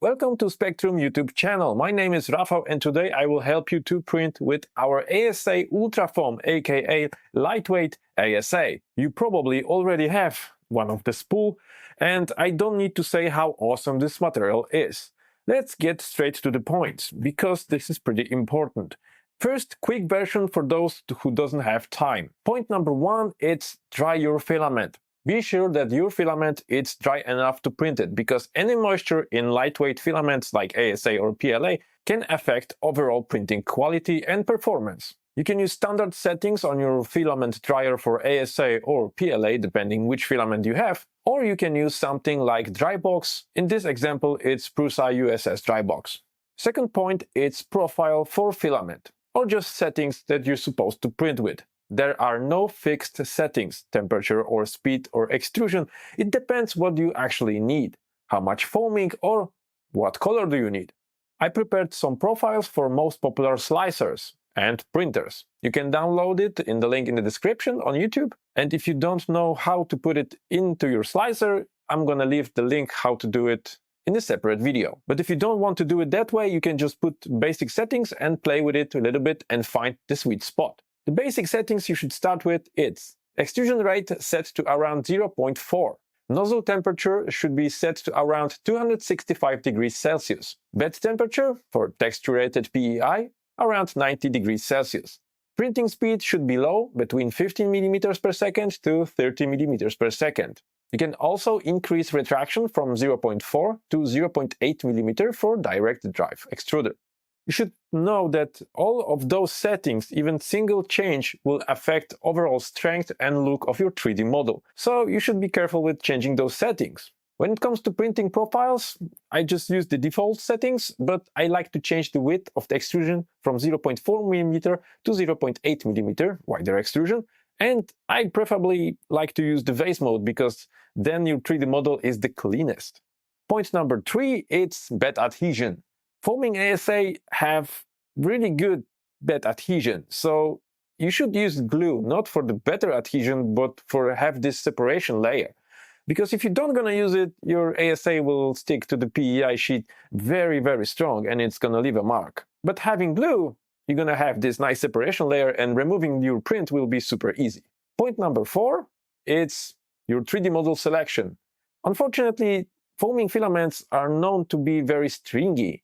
Welcome to Spectrum YouTube channel. My name is Rafał and today I will help you to print with our ASA Ultrafoam aka Lightweight ASA. You probably already have one of the spool and I don't need to say how awesome this material is. Let's get straight to the point because this is pretty important. First, quick version for those who doesn't have time. Point number one, it's dry your filament. Be sure that your filament is dry enough to print it, because any moisture in lightweight filaments like ASA or PLA can affect overall printing quality and performance. You can use standard settings on your filament dryer for ASA or PLA, depending which filament you have, or you can use something like Drybox. In this example, it's Prusa USS Drybox. Second point, it's profile for filament, or just settings that you're supposed to print with. There are no fixed settings, temperature or speed or extrusion. It depends what you actually need, how much foaming or what color do you need. I prepared some profiles for most popular slicers and printers. You can download it in the link in the description on YouTube. And if you don't know how to put it into your slicer, I'm gonna leave the link how to do it in a separate video. But if you don't want to do it that way, you can just put basic settings and play with it a little bit and find the sweet spot. The basic settings you should start with is extrusion rate set to around 0.4. Nozzle temperature should be set to around 265 degrees Celsius. Bed temperature for texture-rated PEI around 90 degrees Celsius. Printing speed should be low, between 15 mm per second to 30 mm per second. You can also increase retraction from 0.4 to 0.8 mm for direct drive extruder. You should know that all of those settings, even single change, will affect overall strength and look of your 3D model. So you should be careful with changing those settings. When it comes to printing profiles, I just use the default settings, but I like to change the width of the extrusion from 0.4 mm to 0.8 mm wider extrusion. And I preferably like to use the vase mode because then your 3D model is the cleanest. Point number three, it's bed adhesion. Foaming ASA have really good bed adhesion, so you should use glue, not for the better adhesion, but for have this separation layer. Because if you don't gonna use it, your ASA will stick to the PEI sheet very strong and it's gonna leave a mark. But having glue, you're gonna have this nice separation layer and removing your print will be super easy. Point number four, it's your 3D model selection. Unfortunately, foaming filaments are known to be very stringy,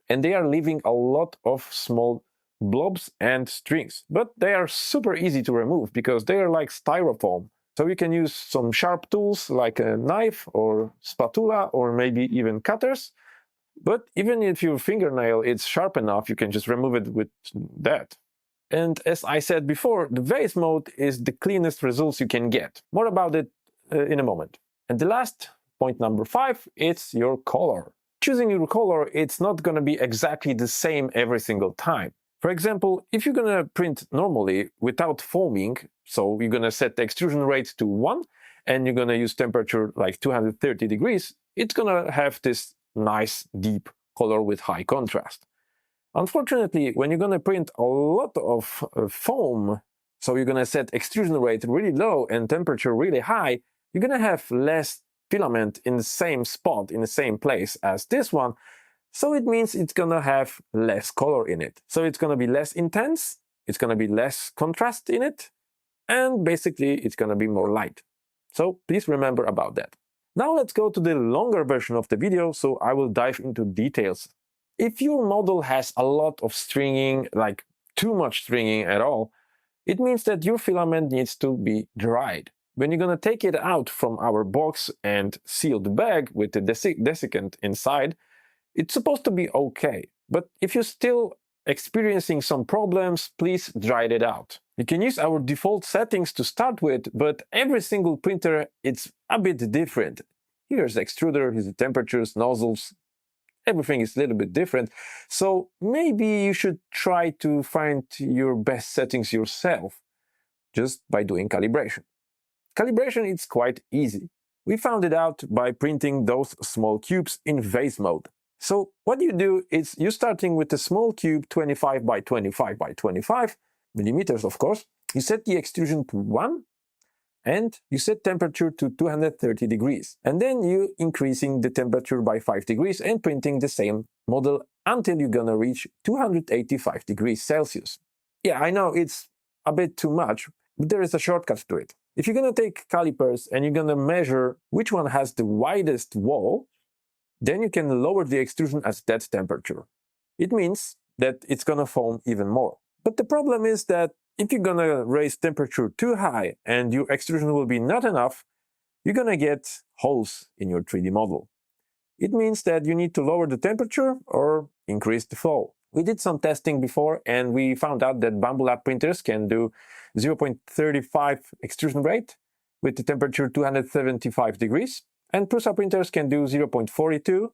and they are leaving a lot of small blobs and strings. But they are super easy to remove because they are like styrofoam. So you can use some sharp tools like a knife or spatula or maybe even cutters. But even if your fingernail is sharp enough, you can just remove it with that. And as I said before, the vase mode is the cleanest results you can get. More about it in a moment. And the last point number five, it's your color. Choosing your color, it's not going to be exactly the same every single time. For example, if you're going to print normally without foaming, so you're going to set the extrusion rate to 1 and you're going to use temperature like 230 degrees, it's going to have this nice deep color with high contrast. Unfortunately, when you're going to print a lot of foam, so you're going to set extrusion rate really low and temperature really high, you're going to have less filament in the same spot, in the same place as this one, so it means it's gonna have less color in it. So it's gonna be less intense, it's gonna be less contrast in it, and basically it's gonna be more light. So please remember about that. Now let's go to the longer version of the video, so I will dive into details. If your model has a lot of stringing, like too much stringing at all, it means that your filament needs to be dried. When you're going to take it out from our box and seal the bag with the desiccant inside, it's supposed to be okay. But if you're still experiencing some problems, please dry it out. You can use our default settings to start with, but every single printer it's a bit different. Here's the extruder, here's the temperatures, nozzles, everything is a little bit different. So maybe you should try to find your best settings yourself just by doing calibration. Calibration is quite easy. We found it out by printing those small cubes in vase mode. So what you do is you're starting with a small cube 25 by 25 by 25 millimeters, of course. You set the extrusion to 1 and you set temperature to 230 degrees. And then you increasing the temperature by 5 degrees and printing the same model until you're gonna reach 285 degrees Celsius. Yeah, I know it's a bit too much, but there is a shortcut to it. If you're gonna take calipers and you're gonna measure which one has the widest wall, then you can lower the extrusion at that temperature. It means that it's gonna foam even more. But the problem is that if you're gonna raise temperature too high and your extrusion will be not enough, you're gonna get holes in your 3D model. It means that you need to lower the temperature or increase the flow. We did some testing before and we found out that Bambu Lab printers can do 0.35 extrusion rate with the temperature 275 degrees, and Prusa printers can do 0.42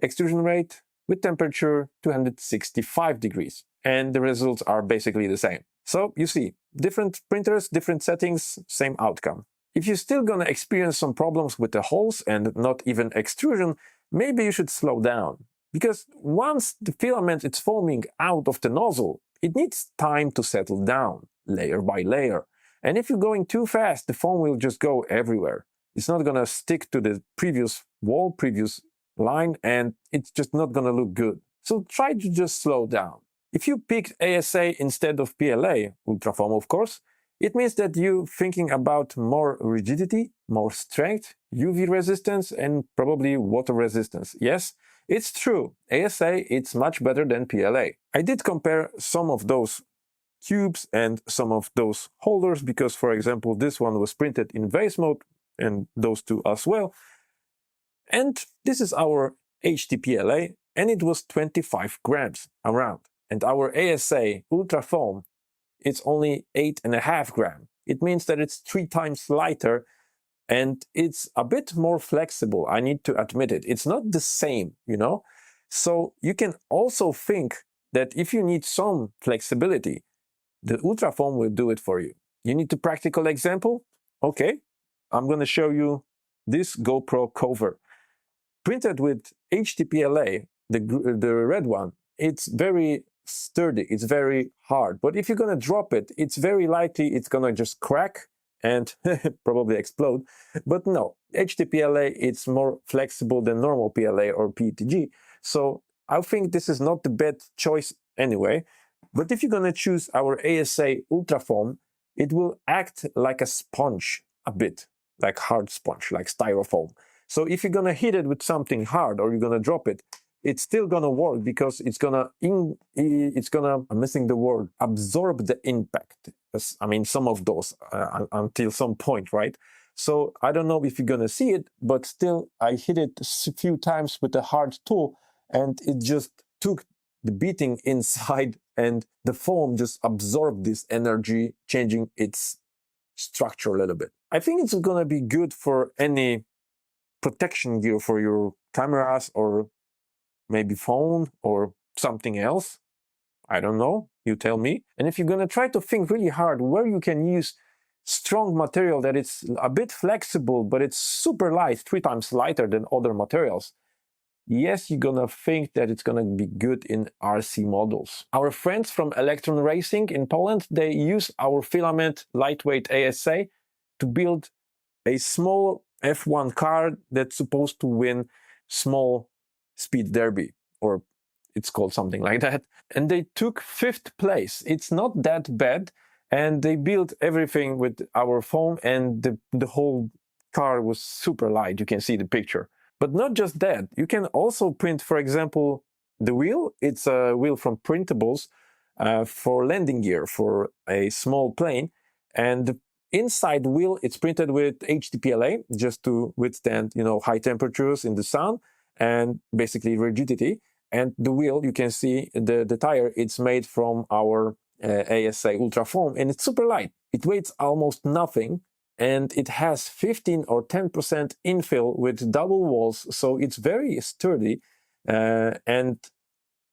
extrusion rate with temperature 265 degrees, and the results are basically the same. So you see, different printers, different settings, same outcome. If you're still gonna experience some problems with the holes and not even extrusion, maybe you should slow down. Because once the filament is foaming out of the nozzle, it needs time to settle down, layer by layer. And if you're going too fast, the foam will just go everywhere. It's not gonna stick to the previous wall, previous line, and it's just not gonna look good. So try to just slow down. If you picked ASA instead of PLA, UltraFoam of course, it means that you're thinking about more rigidity, more strength, UV resistance, and probably water resistance. Yes, it's true, ASA is much better than PLA. I did compare some of those cubes and some of those holders because, for example, this one was printed in vase mode and those two as well. And this is our HTPLA, and it was 25 grams around. And our ASA Ultrafoam, it's only 8.5 grams. It means that it's 3 times lighter and it's a bit more flexible, I need to admit it. It's not the same, you know? So you can also think that if you need some flexibility, the Ultrafoam will do it for you. You need a practical example? Okay, I'm gonna show you this GoPro cover. Printed with HTPLA, the red one, it's very sturdy, it's very hard. But if you're gonna drop it, it's very likely it's gonna just crack and probably explode. But no, HTPLA, it's more flexible than normal PLA or PETG. So I think this is not the best choice anyway. But if you're gonna choose our ASA Ultrafoam, it will act like a sponge a bit, like hard sponge, like styrofoam. So if you're gonna hit it with something hard or you're gonna drop it, it's still gonna work because it's gonna, I'm missing the word, absorb the impact. I mean, some of those until some point, right? So I don't know if you're gonna see it, but still I hit it a few times with a hard tool and it just took the beating inside and the foam just absorbed this energy, changing its structure a little bit. I think it's gonna be good for any protection gear for your cameras or maybe phone or something else. I don't know, you tell me. And if you're gonna try to think really hard where you can use strong material that it's a bit flexible, but it's super light, 3 times lighter than other materials, yes, you're gonna think that it's gonna be good in RC models. Our friends from Electron Racing in Poland, they use our Filament Lightweight ASA to build a small F1 car that's supposed to win small speed derby, or it's called something like that. And they took 5th place. It's not that bad. And they built everything with our foam, and the whole car was super light. You can see the picture. But not just that. You can also print, for example, the wheel. It's a wheel from Printables for landing gear for a small plane. And the inside wheel, it's printed with HTPLA just to withstand, you know, high temperatures in the sun and basically rigidity. And the wheel, you can see the tire, it's made from our ASA Ultrafoam, and it's super light. It weighs almost nothing, and it has 15 or 10% infill with double walls, so it's very sturdy, and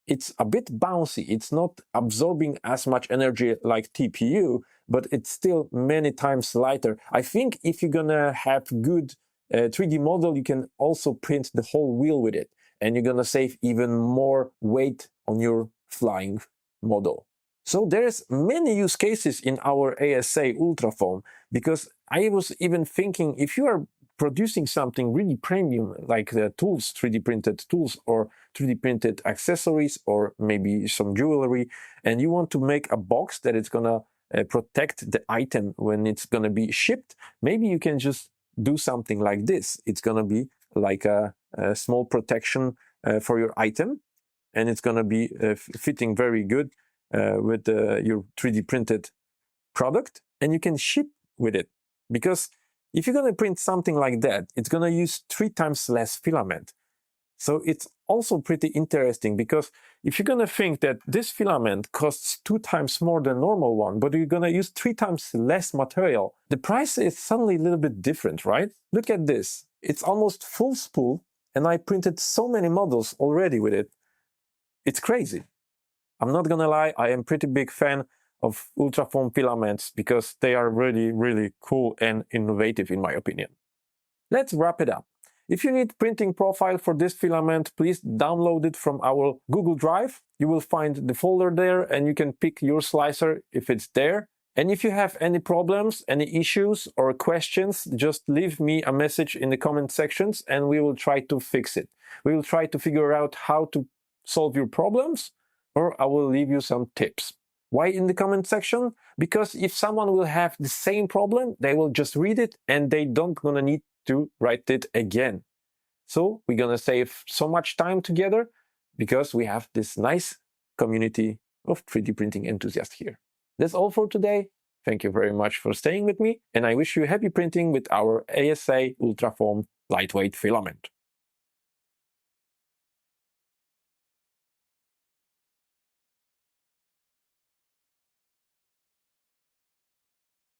it's a bit bouncy. It's not absorbing as much energy like TPU, but it's still many times lighter. I think if you're gonna have good 3D model, you can also print the whole wheel with it, and you're gonna save even more weight on your flying model. So there's many use cases in our ASA Ultrafoam, because I was even thinking, if you are producing something really premium, like the tools, 3D printed tools, or 3D printed accessories, or maybe some jewelry, and you want to make a box that is gonna protect the item when it's gonna be shipped, maybe you can just do something like this. It's gonna be like a small protection for your item, and it's gonna be fitting very good with your 3D printed product, and you can ship with it. Because if you're going to print something like that, it's going to use 3 times less filament. So it's also pretty interesting, because if you're going to think that this filament costs 2 times more than normal one, but you're going to use 3 times less material, the price is suddenly a little bit different, right? Look at this. It's almost full spool, and I printed so many models already with it. It's crazy. I'm not gonna lie, I am pretty big fan of UltraFoam filaments, because they are really, really cool and innovative in my opinion. Let's wrap it up. If you need printing profile for this filament, please download it from our Google Drive. You will find the folder there, and you can pick your slicer if it's there. And if you have any problems, any issues or questions, just leave me a message in the comment sections, and we will try to fix it. We will try to figure out how to solve your problems, or I will leave you some tips. Why in the comment section? Because if someone will have the same problem, they will just read it, and they don't gonna need to write it again. So we're gonna save so much time together, because we have this nice community of 3D printing enthusiasts here. That's all for today. Thank you very much for staying with me, and I wish you happy printing with our ASA Ultrafoam lightweight filament.